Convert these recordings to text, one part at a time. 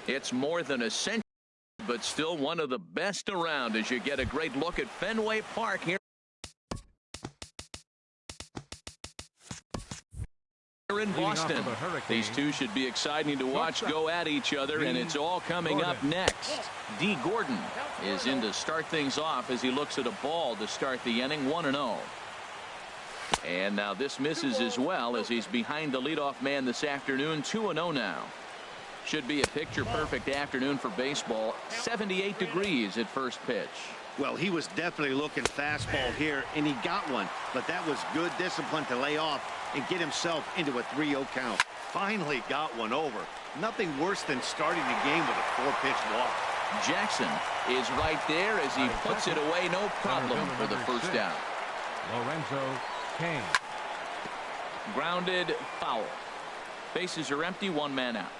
It's more than a century, but still one of the best around as you get a great look at Fenway Park here in Boston. These two should be exciting to watch go at each other, and it's all coming up next. D. Gordon is in to start things off as he looks at a ball to start the inning, 1-0. And now this misses as well as he's behind the leadoff man this afternoon, 2-0 now. Should be a picture-perfect afternoon for baseball. 78 degrees at first pitch. Well, he was definitely looking fastball here, and he got one. But that was good discipline to lay off and get himself into a 3-0 count. Finally got one over. Nothing worse than starting the game with a 4-pitch walk. Jackson is right there as he puts it away. No problem for the first down. Lorenzo Cain. Grounded foul. Bases are empty, one man out.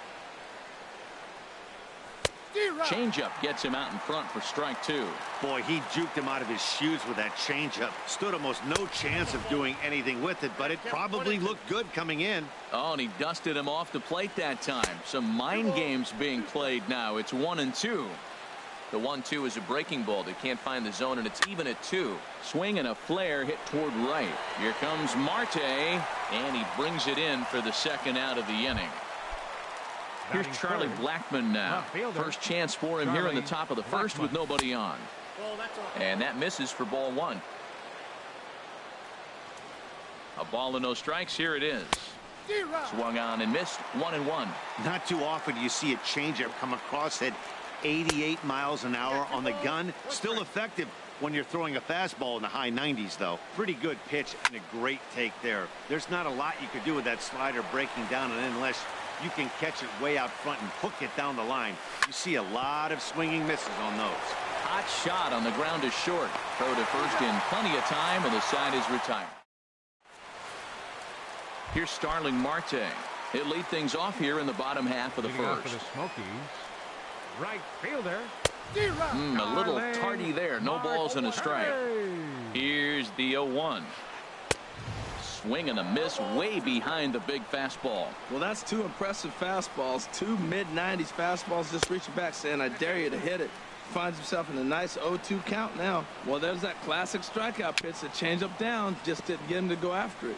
Changeup gets him out in front for strike two. Boy, he juked him out of his shoes with that changeup. Stood almost no chance of doing anything with it, but it probably looked good coming in. Oh, and he dusted him off the plate that time. Some mind games being played now. It's 1-2. The 1-2 is a breaking ball. They can't find the zone, and it's even at 2. Swing and a flare hit toward right. Here comes Marte, and he brings it in for the second out of the inning. Here's Charlie Blackmon now. First chance for him here in the top of the first with nobody on. And that misses for ball one. A ball and no strikes. Here it is. Swung on and missed. 1-1. Not too often do you see a changeup come across at 88 miles an hour on the gun. Still effective when you're throwing a fastball in the high 90s, though. Pretty good pitch and a great take there. There's not a lot you could do with that slider breaking down, and unless you can catch it way out front and hook it down the line. You see a lot of swinging misses on those. Hot shot on the ground is short. Throw to first in plenty of time, and the side is retired. Here's Starling Marte. He'll lead things off here in the bottom half of the first. For the Smokies, right fielder. A little tardy there. No balls and a strike. Here's the 0-1. Swing and a miss way behind the big fastball. Well, that's two impressive fastballs. Two mid-90s fastballs just reaching back saying, I dare you to hit it. Finds himself in a nice 0-2 count now. Well, there's that classic strikeout pitch, the changeup down. Just didn't get him to go after it.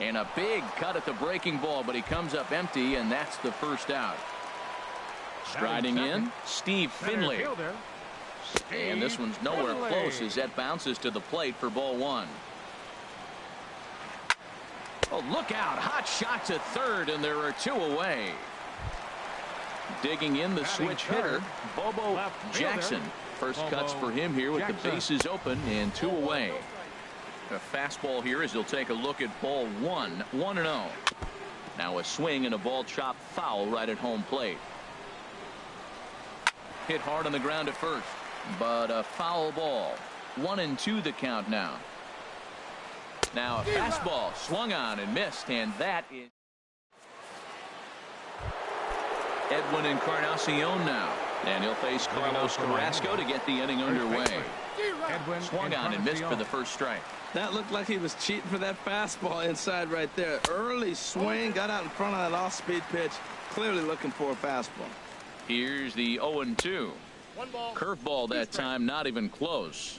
And a big cut at the breaking ball, but he comes up empty, and that's the first out. Striding in, Steve Finley. And this one's nowhere close as that bounces to the plate for ball one. Oh, look out. Hot shot to third, and there are two away. Digging in the switch hitter, Bobo Jackson. First cuts for him here with the bases open and two away. A fastball here as he'll take a look at ball one. 1-0. Now a swing and a ball chopped foul right at home plate. Hit hard on the ground at first, but a foul ball. 1-2 the count now. Now a fastball swung on and missed, and that is Edwin Encarnacion now, and he'll face Carlos Carrasco to get the inning underway. Swung on and missed for the first strike. That looked like he was cheating for that fastball inside right there. Early swing, got out in front of that off-speed pitch, clearly looking for a fastball. Here's the 0-2. Curveball that time, not even close.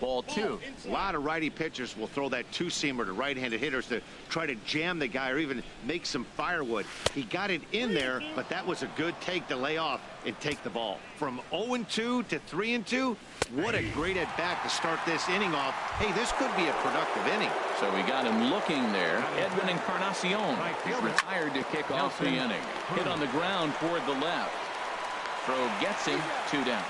Ball two. A lot of righty pitchers will throw that two-seamer to right-handed hitters to try to jam the guy or even make some firewood. He got it in there, but that was a good take to lay off and take the ball. From 0-2 to 3-2, what a great at-bat to start this inning off. Hey, this could be a productive inning. So we got him looking there. Edwin Encarnacion is retired to kick off the inning. Hit on the ground toward the left. Throw gets him, 2 down.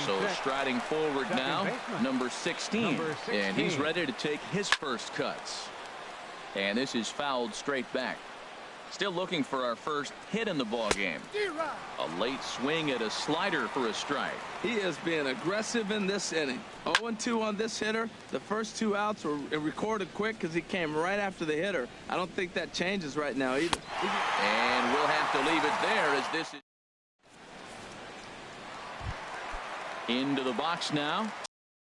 So striding forward now, number 16, and he's ready to take his first cuts. And this is fouled straight back. Still looking for our first hit in the ball game. A late swing at a slider for a strike. He is being aggressive in this inning. 0-2 on this hitter. The first 2 outs were recorded quick because he came right after the hitter. I don't think that changes right now either. And we'll have to leave it there as this is into the box now.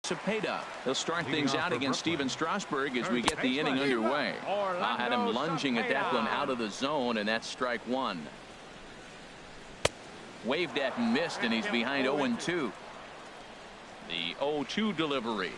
Cepeda. He'll start things out against Steven Strasburg as we get the inning underway. I had him lunging at that one out of the zone, and that's strike one. Waved at and missed, and he's behind 0-2. The 0-2 delivery.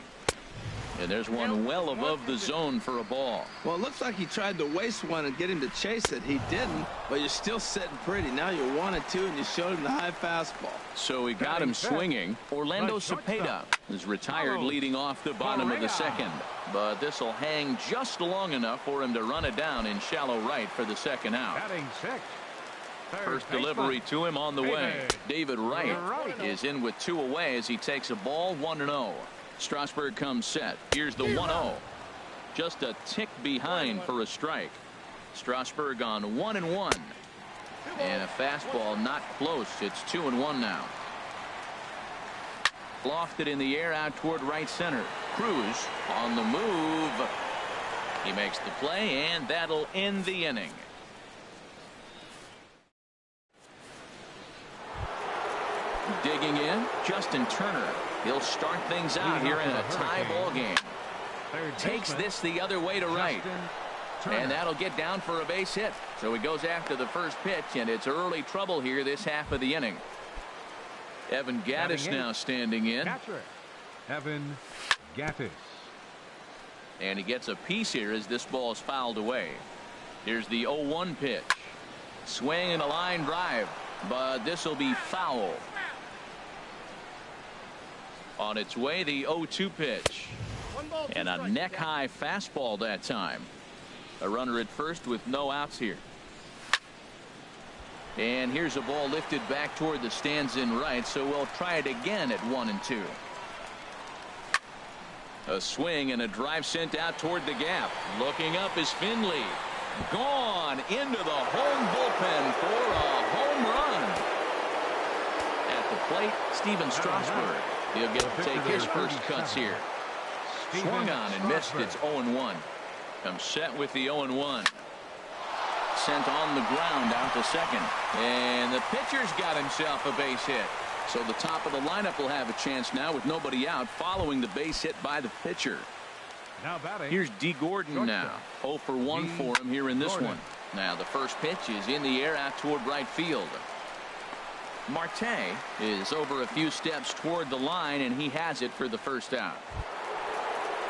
And there's one well above the zone for a ball. Well, it looks like he tried to waste one and get him to chase it. He didn't, but you're still sitting pretty. Now you're 1-2, and you showed him the high fastball. So he got him swinging. Orlando Cepeda is retired leading off the bottom of the second. But this will hang just long enough for him to run it down in shallow right for the second out. First delivery to him on the way. David Wright is in with 2 away as he takes a ball 1-0. Strasburg comes set. Here's the 1-0. Just a tick behind for a strike. Strasburg on 1-1. And a fastball not close. It's 2-1 now. Lofted in the air out toward right center. Cruz on the move. He makes the play, and that'll end the inning. Digging in, Justin Turner. He'll start things out here in a tie ball game. Takes this the other way to right. And that'll get down for a base hit. So he goes after the first pitch, and it's early trouble here this half of the inning. Evan Gattis now standing in. Evan Gattis. And he gets a piece here as this ball is fouled away. Here's the 0-1 pitch. Swing and a line drive, but this will be foul. On its way, the 0-2 pitch. And a neck-high fastball that time. A runner at first with no outs here. And here's a ball lifted back toward the stands in right, so we'll try it again at 1-2. A swing and a drive sent out toward the gap. Looking up is Finley. Gone into the home bullpen for a home run. At the plate, Steven Strasburg. He'll get to take his first cuts here. Swung on and missed. It's 0-1. Comes set with the 0-1. Sent on the ground out to second. And the pitcher's got himself a base hit. So the top of the lineup will have a chance now with nobody out following the base hit by the pitcher. Here's D. Gordon now. 0 for 1 for him here in this one. Now the first pitch is in the air out toward right field. Marte is over a few steps toward the line, and he has it for the first out.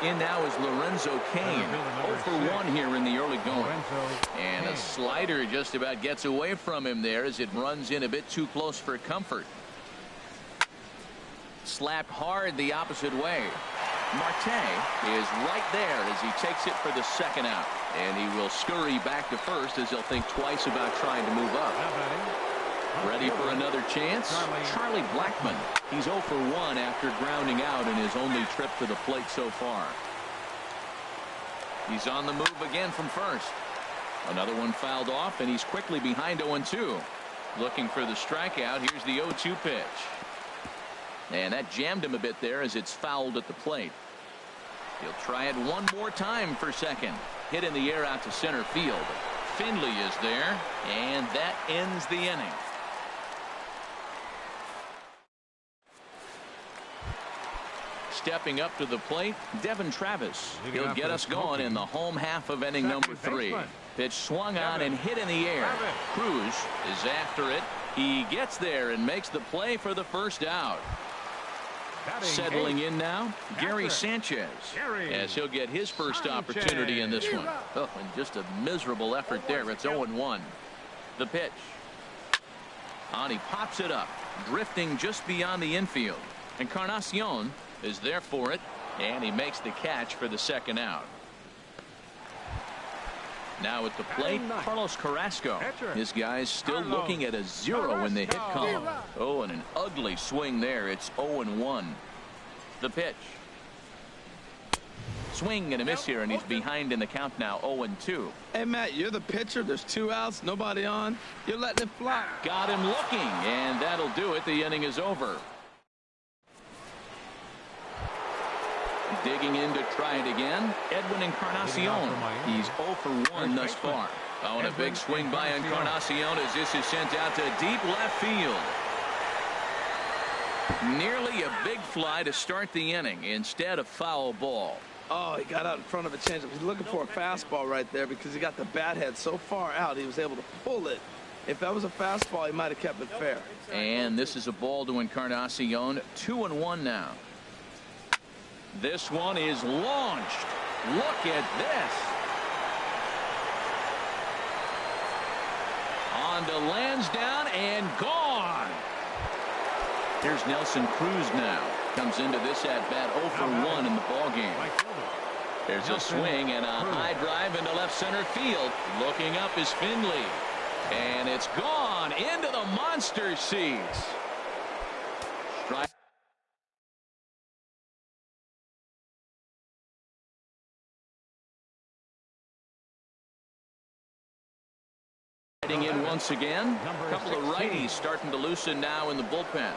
In now is Lorenzo Cain. 0 for 1 here in the early going. And a slider just about gets away from him there as it runs in a bit too close for comfort. Slapped hard the opposite way. Marte is right there as he takes it for the second out. And he will scurry back to first as he'll think twice about trying to move up. Ready for another chance? Charlie Blackmon. He's 0 for 1 after grounding out in his only trip to the plate so far. He's on the move again from first. Another one fouled off, and he's quickly behind 0-2. Looking for the strikeout. Here's the 0-2 pitch. And that jammed him a bit there as it's fouled at the plate. He'll try it one more time for second. Hit in the air out to center field. Finley is there, and that ends the inning. Stepping up to the plate, Devin Travis. He'll get us going in the home half of inning number 3. Pitch swung on and hit in the air. Cruz is after it. He gets there and makes the play for the first out. Settling in now, Gary Sanchez, as he'll get his first opportunity in this one. Oh, and just a miserable effort there. It's 0-1. The pitch. On he pops it up, drifting just beyond the infield. Encarnacion is there for it, and he makes the catch for the second out. Now at the plate, Carlos Carrasco. His guy's still looking at a 0 in the hit column. Oh, and an ugly swing there. It's 0-1. The pitch. Swing and a miss here, and he's behind in the count now, 0-2. Hey, Matt, you're the pitcher. There's 2 outs, nobody on. You're letting it fly. Got him looking, and that'll do it. The inning is over. Digging in to try it again, Edwin Encarnacion. He's 0 for 1 thus far. Oh, and a big swing by Encarnacion as this is sent out to deep left field. Nearly a big fly to start the inning. Instead, a foul ball. Oh, he got out in front of a changeup. He's looking for a fastball right there because he got the bat head so far out he was able to pull it. If that was a fastball, he might have kept it fair. And this is a ball to Encarnacion. 2-1 now. This one is launched. Look at this. On to Lansdowne and gone. Here's Nelson Cruz now. Comes into this at bat 0 for 1 in the ball game. There's a swing and a high drive into left center field. Looking up is Finley. And it's gone into the monster seats. Strike. In once again. A couple of righties starting to loosen now in the bullpen.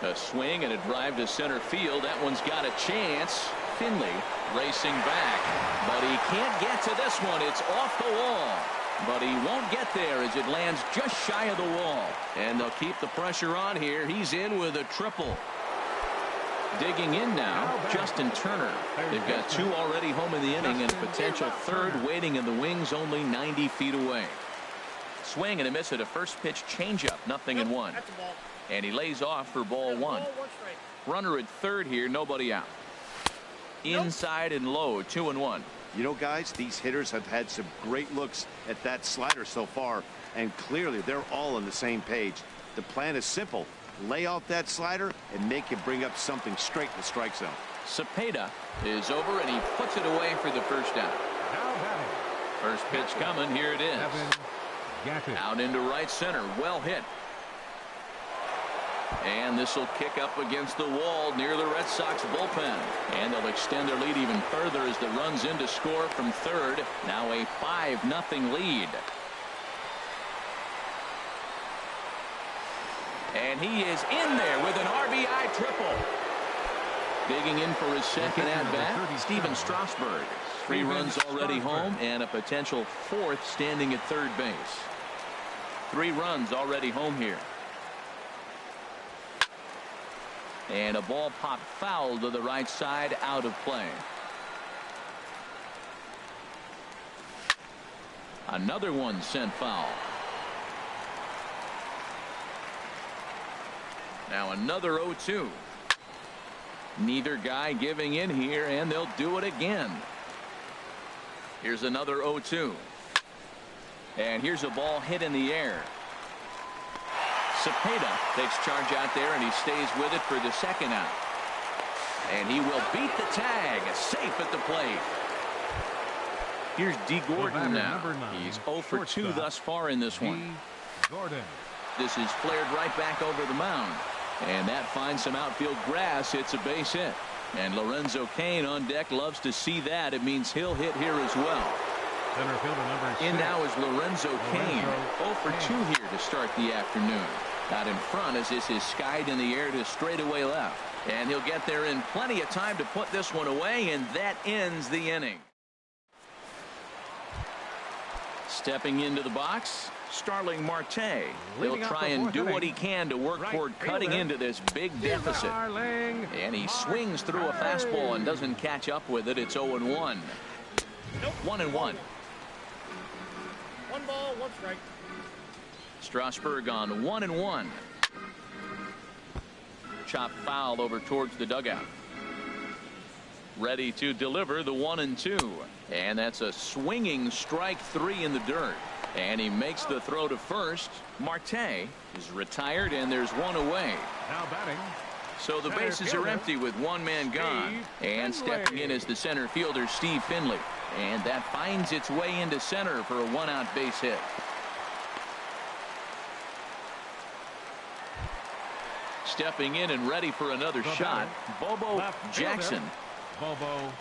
A swing and a drive to center field. That one's got a chance. Finley racing back, but he can't get to this one. It's off the wall, but he won't get there as it lands just shy of the wall. And they'll keep the pressure on here. He's in with a triple. Digging in now, Justin Turner. They've got 2 already home in the inning and a potential third waiting in the wings only 90 feet away. Swing and a miss at a first pitch changeup. 0-1. And he lays off for ball 1. Runner at third here, nobody out. Inside and low, 2-1. You know, guys, these hitters have had some great looks at that slider so far, and clearly they're all on the same page. The plan is simple. Lay off that slider and make him bring up something straight in the strike zone. Cepeda is over and he puts it away for the first down. First pitch coming. Here it is. Out into right center. Well hit. And this will kick up against the wall near the Red Sox bullpen. And they'll extend their lead even further as the run's in to score from third. Now a 5-0 lead. And he is in there with an RBI triple. Digging in for his second at-bat, Steven Strasburg. 3 runs already home and a potential 4th standing at third base. 3 runs already home here. And a ball popped foul to the right side, out of play. Another one sent foul. Now another 0-2. Neither guy giving in here, and they'll do it again. Here's another 0-2. And here's a ball hit in the air. Cepeda takes charge out there, and he stays with it for the second out. And he will beat the tag, safe at the plate. Here's D. Gordon now. He's 0 for 2 thus far in this one. This is flared right back over the mound. And that finds some outfield grass. It's a base hit. And Lorenzo Cain on deck loves to see that. It means he'll hit here as well. In now is Lorenzo Cain. 0 for 2 here to start the afternoon. Out in front as this is skied in the air to straightaway left. And he'll get there in plenty of time to put this one away, and that ends the inning. Stepping into the box, Starling Marte. He'll try and do what he can to work toward cutting into this big deficit. And he swings through a fastball and doesn't catch up with it. It's 0-1. 1-1. 1 ball, 1 strike. Strasburg on 1-1. Chop foul over towards the dugout. Ready to deliver the 1-2. And that's a swinging strike 3 in the dirt. And he makes the throw to first. Marte is retired, and there's 1 away. Now batting. So the bases are empty with 1 man gone. And stepping in is the center fielder, Steve Finley. And that finds its way into center for a 1-out base hit. Stepping in and ready for another shot, Bobo Jackson. Bobo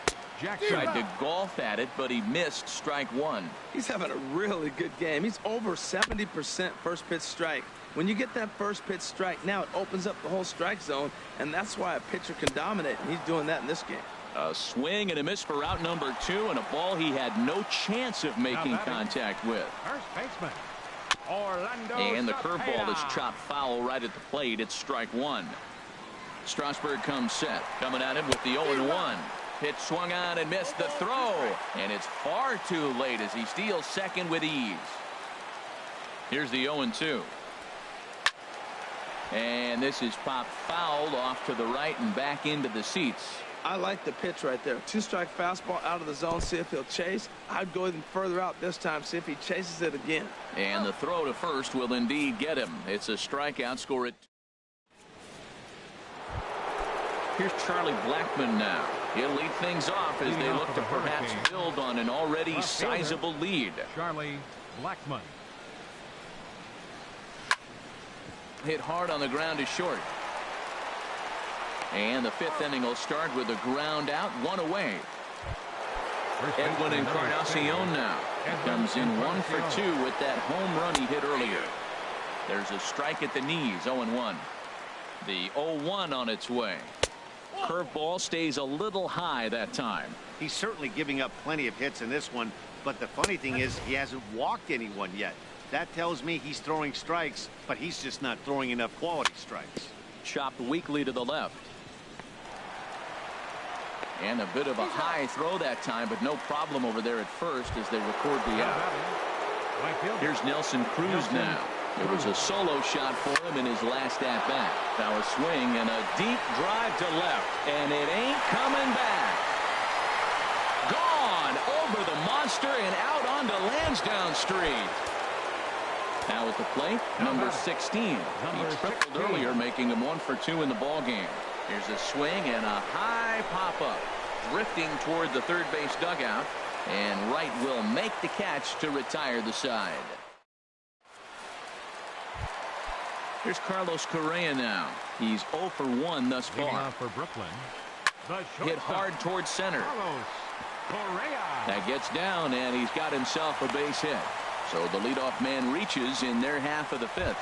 Jackson tried to golf at it, but he missed strike 1. He's having a really good game. He's over 70% first pitch strike. When you get that first pitch strike, now it opens up the whole strike zone, and that's why a pitcher can dominate, and he's doing that in this game. A swing and a miss for out number 2, and a ball he had no chance of making contact with. First baseman. Orlando. And the curveball is chopped foul right at the plate. It's strike one. Strasburg comes set. Coming at him with the 0-1. Pitch swung on and missed the throw. And it's far too late as he steals second with ease. Here's the 0-2. And this is popped fouled off to the right and back into the seats. I like the pitch right there. 2-strike fastball out of the zone. See if he'll chase. I'd go even further out this time. See if he chases it again. And the throw to first will indeed get him. It's a strikeout. Score it. Here's Charlie Blackmon now. He'll lead things off as they look to perhaps build on an already sizable lead. Charlie Blackmon. Hit hard on the ground is short. And the fifth inning will start with a ground out, one away. Edwin Encarnacion now. He comes in 1 for 2 with that home run he hit earlier. There's a strike at the knees, 0-1. The 0-1 on its way. Curveball stays a little high that time. He's certainly giving up plenty of hits in this one, but the funny thing is he hasn't walked anyone yet. That tells me he's throwing strikes, but he's just not throwing enough quality strikes. Chopped weakly to the left. And a bit of a high throw that time, but no problem over there at first as they record the out. Here's Nelson Cruz now. It was a solo shot for him in his last at-bat. Now a swing and a deep drive to left, and it ain't coming back. Gone over the monster and out onto Lansdowne Street. Now at the plate, number 16. He tripled earlier, making him 1 for 2 in the ballgame. Here's a swing and a high pop-up. Drifting toward the third base dugout. And Wright will make the catch to retire the side. Here's Carlos Correa now. He's 0 for 1 thus far. For Brooklyn. Hit hard towards center. Carlos Correa. That gets down, and he's got himself a base hit. So the leadoff man reaches in their half of the fifth.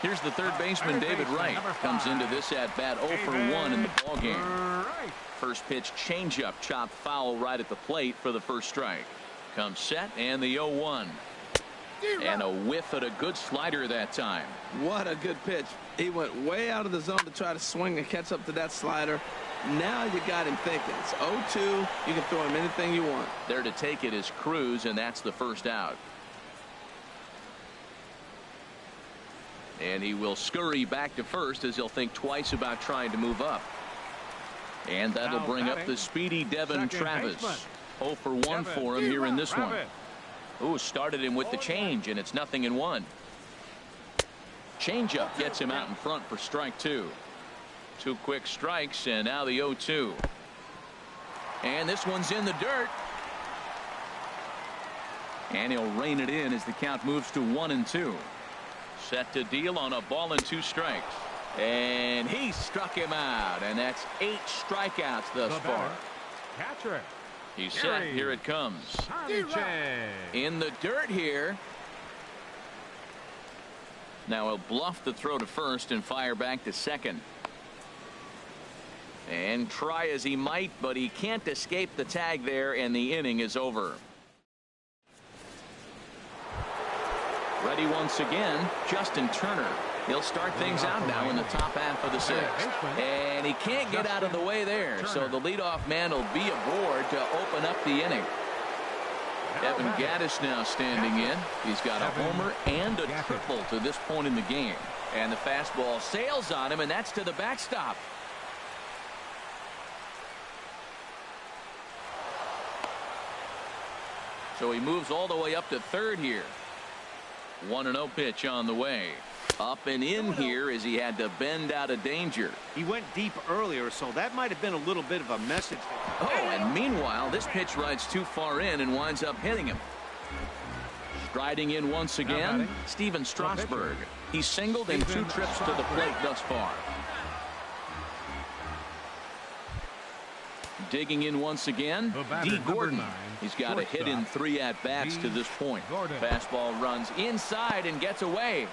Here's the third baseman, David Wright. Comes into this at-bat 0 for 1 in the ballgame. First pitch changeup chopped foul right at the plate for the first strike. Comes set, and the 0-1. And a whiff at a good slider that time. What a good pitch. He went way out of the zone to try to swing and catch up to that slider. Now you got him thinking. It's 0-2. You can throw him anything you want. There to take it is Cruz, and that's the first out. And he will scurry back to first as he'll think twice about trying to move up. And that'll bring up the speedy Devin Travis. 0 for 1 for him here in this one. Ooh, started him with the change, and it's 0-1. Changeup gets him out in front for strike 2. 2 quick strikes, and now the 0-2. And this one's in the dirt. And he'll rein it in as the count moves to 1-2. Set to deal on a ball and 2 strikes. And he struck him out, and that's 8 strikeouts thus far. Catcher. He's set. Here it comes. In the dirt here. Now he'll bluff the throw to first and fire back to second. And try as he might, but he can't escape the tag there, and the inning is over. Ready once again, Justin Turner. He'll start things out now in the top half of the 6th. And he can't get out of the way there, so the leadoff man will be aboard to open up the inning. Evan Gattis now standing in. He's got a homer and a triple to this point in the game. And the fastball sails on him, and that's to the backstop. So he moves all the way up to third here. 1-0 pitch on the way. Up and in here as he had to bend out of danger. He went deep earlier, so that might have been a little bit of a message. Oh, and meanwhile, this pitch rides too far in and winds up hitting him. Striding in once again, Steven Strasburg. He's singled in 2 trips to the plate thus far. Digging in once again, D. Gordon. He's got a hit in 3 at-bats to this point. Fastball runs inside and gets away.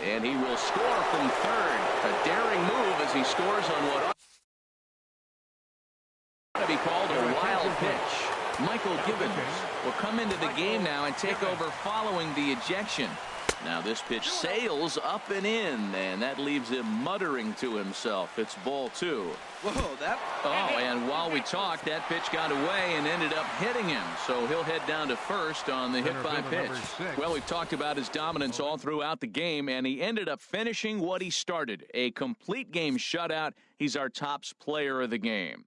And he will score from third. A daring move as he scores on what ought to be called a wild pitch. take over following the ejection. Now this pitch sails up and in, and that leaves him muttering to himself. It's ball 2. Whoa, that. Oh, and while we talked, that pitch got away and ended up hitting him. So he'll head down to first on the hit by pitch. Well, we've talked about his dominance all throughout the game, and he ended up finishing what he started. A complete game shutout. He's our tops player of the game.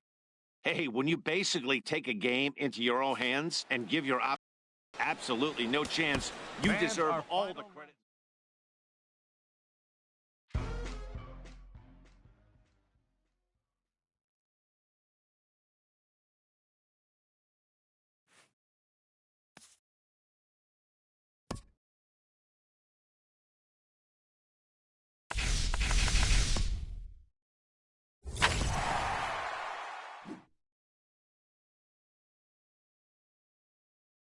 Hey, when you basically take a game into your own hands and give your absolutely no chance, you deserve all the credit.